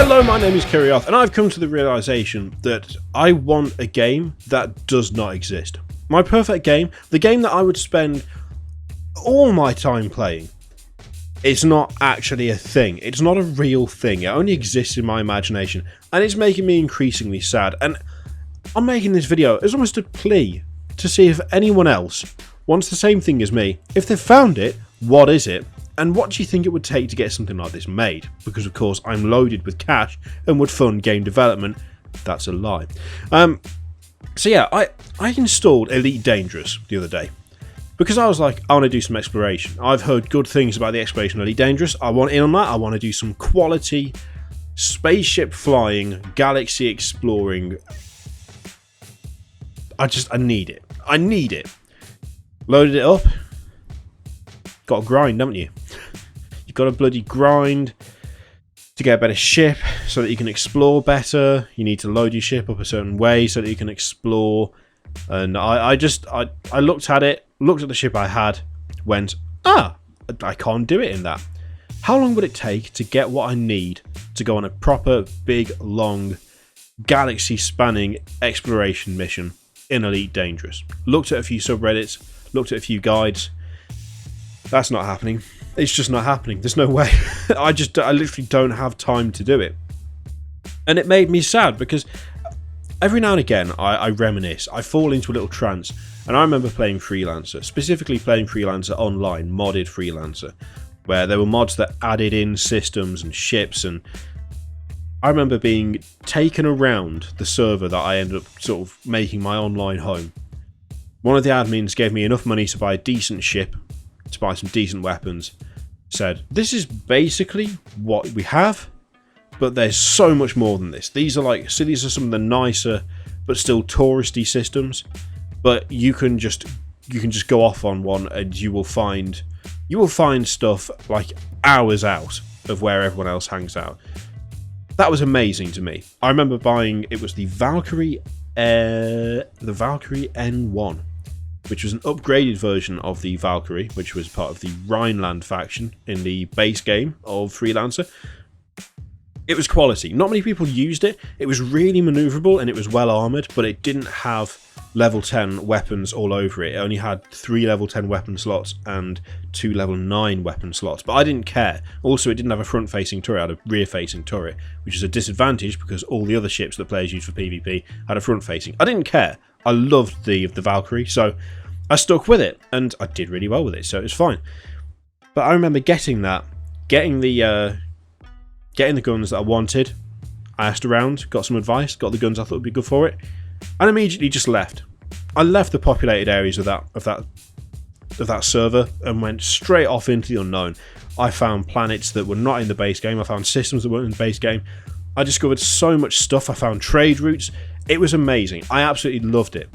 Hello, my name is Kirioth, and I've come to the realisation that I want a game that does not exist. My perfect game, the game that I would spend all my time playing, it's not actually a thing. It's not a real thing. It only exists in my imagination, and it's making me increasingly sad. And I'm making this video as almost a plea to see if anyone else wants the same thing as me. If they've found it, what is it? And what do you think it would take to get something like this made? Because of course I'm loaded with cash and would fund game development. That's a lie. So yeah, I installed Elite Dangerous the other day. Because I was like, I want to do some exploration. I've heard good things about the exploration of Elite Dangerous. I want in on that. I want to do some quality spaceship flying, galaxy exploring. I need it. I need it. Loaded it up. Got to grind, haven't you? You've got to bloody grind to get a better ship so that you can explore better. You need to load your ship up a certain way so that you can explore. And I looked at it, looked at the ship I had, went, I can't do it in that. How long would it take to get what I need to go on a proper, big, long, galaxy-spanning exploration mission in Elite Dangerous? Looked at a few subreddits, looked at a few guides. That's not happening. It's just not happening. There's no way. I literally don't have time to do it. And it made me sad because every now and again I reminisce. I fall into a little trance. And I remember playing Freelancer, specifically playing Freelancer online, modded Freelancer, where there were mods that added in systems and ships. And I remember being taken around the server that I ended up sort of making my online home. One of the admins gave me enough money to buy a decent ship, to buy some decent weapons, said, this is basically what we have, but there's so much more than this. These are some of the nicer but still touristy systems, but you can just go off on one and you will find stuff like hours out of where everyone else hangs out. That was amazing to me. I remember buying, it was the Valkyrie N1, which was an upgraded version of the Valkyrie, which was part of the Rhineland faction in the base game of Freelancer. It was quality. Not many people used it. It was really maneuverable and it was well armoured, but it didn't have level 10 weapons all over it. It only had 3 level 10 weapon slots and 2 level 9 weapon slots, but I didn't care. Also, it didn't have a front-facing turret, it had a rear-facing turret, which is a disadvantage because all the other ships that players use for PvP had a front-facing. I didn't care. I loved the Valkyrie, so I stuck with it, and I did really well with it, so it was fine. But I remember getting the guns that I wanted. I asked around, got some advice, got the guns I thought would be good for it, and immediately just left. I left the populated areas of that server and went straight off into the unknown. I found planets that were not in the base game. I found systems that weren't in the base game. I discovered so much stuff. I found trade routes. It was amazing. I absolutely loved it.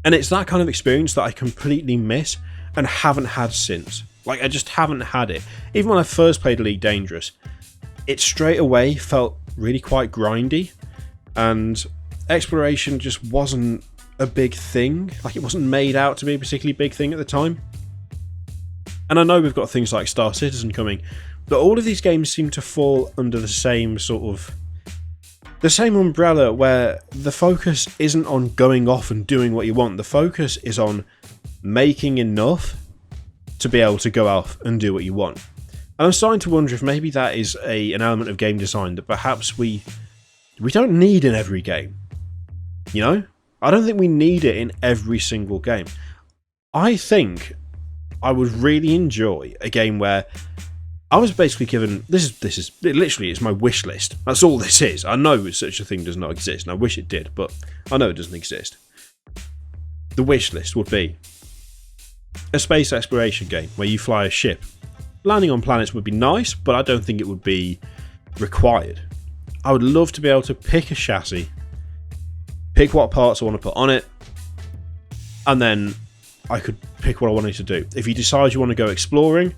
And it's that kind of experience that I completely miss and haven't had since. Like, I just haven't had it. Even when I first played Elite Dangerous, it straight away felt really quite grindy, and exploration just wasn't a big thing. Like, it wasn't made out to be a particularly big thing at the time. And I know we've got things like Star Citizen coming, but all of these games seem to fall under the same umbrella where the focus isn't on going off and doing what you want. The focus is on making enough to be able to go off and do what you want. And I'm starting to wonder if maybe that is an element of game design that perhaps we don't need in every game. You know? I don't think we need it in every single game. I think I would really enjoy a game where I was basically given, it literally is my wish list. That's all this is. I know such a thing does not exist, and I wish it did, but I know it doesn't exist. The wish list would be a space exploration game where you fly a ship. Landing on planets would be nice, but I don't think it would be required. I would love to be able to pick a chassis, pick what parts I want to put on it, and then I could pick what I wanted to do. If you decide you want to go exploring,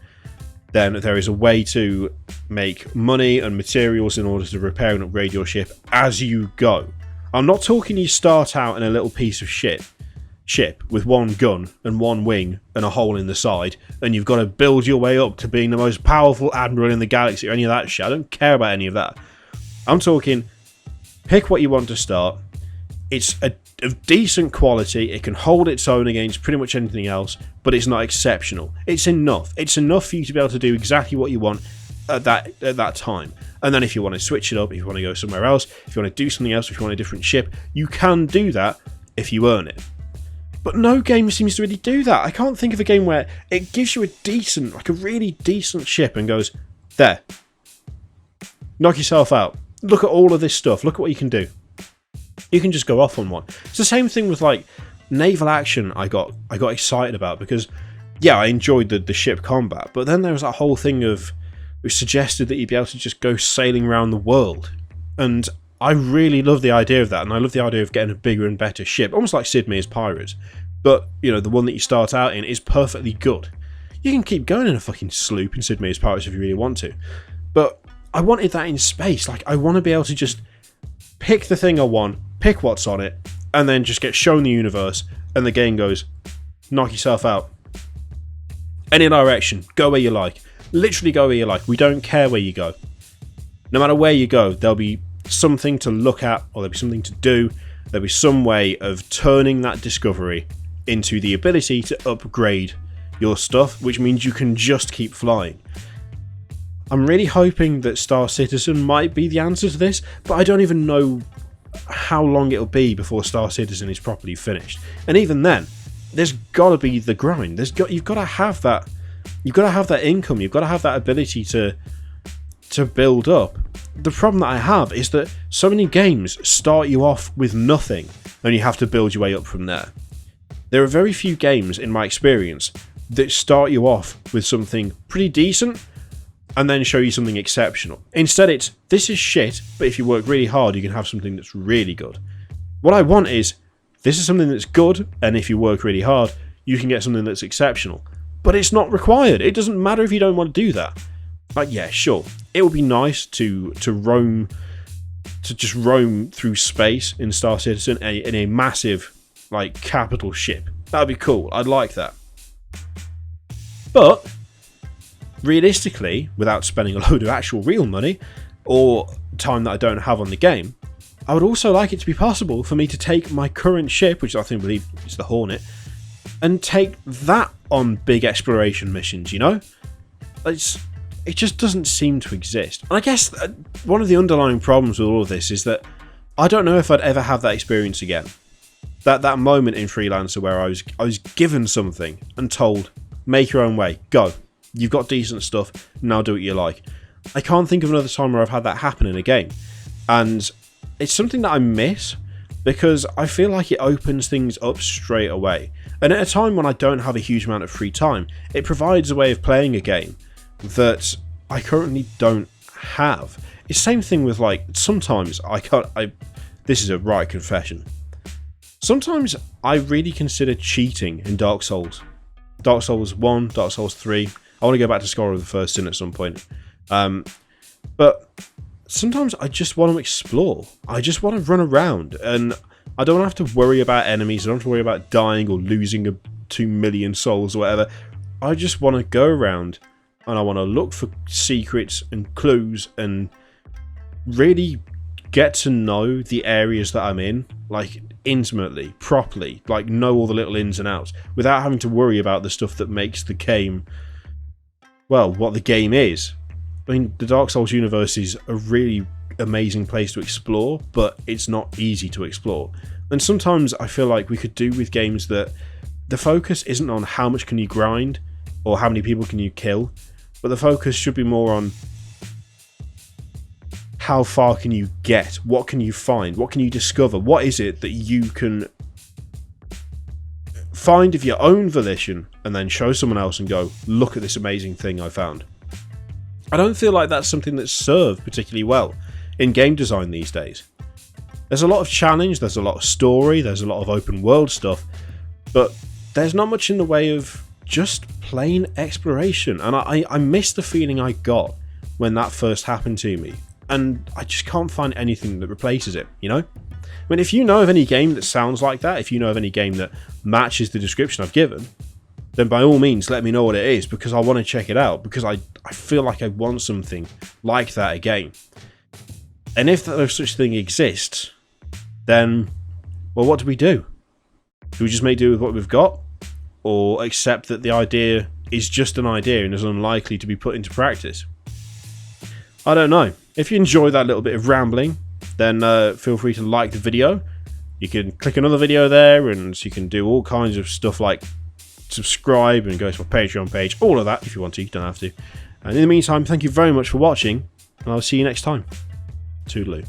then there is a way to make money and materials in order to repair and upgrade your ship as you go. I'm not talking you start out in a little piece of ship with one gun and one wing and a hole in the side, and you've got to build your way up to being the most powerful admiral in the galaxy or any of that shit. I don't care about any of that. I'm talking, pick what you want to start. It's of decent quality. It can hold its own against pretty much anything else, but it's not exceptional. It's enough. It's enough for you to be able to do exactly what you want at that time. And then if you want to switch it up, if you want to go somewhere else, if you want to do something else, if you want a different ship, you can do that if you earn it. But no game seems to really do that. I can't think of a game where it gives you a decent, like a really decent ship and goes, there, knock yourself out. Look at all of this stuff. Look at what you can do. You can just go off on one. It's the same thing with like naval action. I got excited about because, yeah, I enjoyed the ship combat, but then there was that whole thing of which suggested that you'd be able to just go sailing around the world, and I really love the idea of that, and I love the idea of getting a bigger and better ship, almost like Sid Meier's Pirates. But you know, the one that you start out in is perfectly good. You can keep going in a fucking sloop in Sid Meier's Pirates if you really want to, but I wanted that in space. Like, I want to be able to just pick the thing I want, pick what's on it, and then just get shown the universe, and the game goes, knock yourself out. Any direction, go where you like. Literally go where you like. We don't care where you go. No matter where you go, there'll be something to look at, or there'll be something to do. There'll be some way of turning that discovery into the ability to upgrade your stuff, which means you can just keep flying. I'm really hoping that Star Citizen might be the answer to this, but I don't even know how long it'll be before Star Citizen is properly finished. And even then, there's got to be the grind. You've got to have that. You've got to have that income. You've got to have that ability to build up. The problem that I have is that so many games start you off with nothing, and you have to build your way up from there. There are very few games, in my experience, that start you off with something pretty decent and then show you something exceptional. Instead, it's, this is shit, but if you work really hard, you can have something that's really good. What I want is, this is something that's good, and if you work really hard, you can get something that's exceptional. But it's not required. It doesn't matter if you don't want to do that. Like, yeah, sure, it would be nice to just roam through space in Star Citizen in a massive, like, capital ship. That'd be cool. I'd like that. But realistically, without spending a load of actual real money or time that I don't have on the game, I would also like it to be possible for me to take my current ship, which I believe is the Hornet, and take that on big exploration missions, you know? It just doesn't seem to exist. And I guess one of the underlying problems with all of this is that I don't know if I'd ever have that experience again. That moment in Freelancer where I was given something and told, make your own way, go. You've got decent stuff, now do what you like. I can't think of another time where I've had that happen in a game. And it's something that I miss, because I feel like it opens things up straight away. And at a time when I don't have a huge amount of free time, it provides a way of playing a game that I currently don't have. It's the same thing with, like, sometimes this is a right confession. Sometimes I really consider cheating in Dark Souls. Dark Souls 1, Dark Souls 3. I want to go back to Scholar of the First Sin at some point. But sometimes I just want to explore. I just want to run around, and I don't have to worry about enemies. I don't have to worry about dying or losing 2 million souls or whatever. I just want to go around, and I want to look for secrets and clues and really get to know the areas that I'm in, like, intimately, properly, like, know all the little ins and outs without having to worry about the stuff that makes the game, well, what the game is. I mean, the Dark Souls universe is a really amazing place to explore, but it's not easy to explore. And sometimes I feel like we could do with games that the focus isn't on how much can you grind or how many people can you kill, but the focus should be more on how far can you get, what can you find, what can you discover, what is it that you can find of your own volition and then show someone else and go, look at this amazing thing I found. I don't feel like that's something that's served particularly well in game design these days. There's a lot of challenge, there's a lot of story, there's a lot of open world stuff, but there's not much in the way of just plain exploration. And I miss the feeling I got when that first happened to me, and I just can't find anything that replaces it, you know? I mean, if you know of any game that sounds like that, if you know of any game that matches the description I've given, then by all means let me know what it is, because I want to check it out, because I feel like I want something like that again. And if no such thing exists, then, well, what do we do? Do we just make do with what we've got? Or accept that the idea is just an idea and is unlikely to be put into practice? I don't know. If you enjoyed that little bit of rambling, then feel free to like the video. You can click another video there, and you can do all kinds of stuff like subscribe and go to my Patreon page, all of that if you want to, you don't have to. And in the meantime, thank you very much for watching, and I'll see you next time. Toodaloo.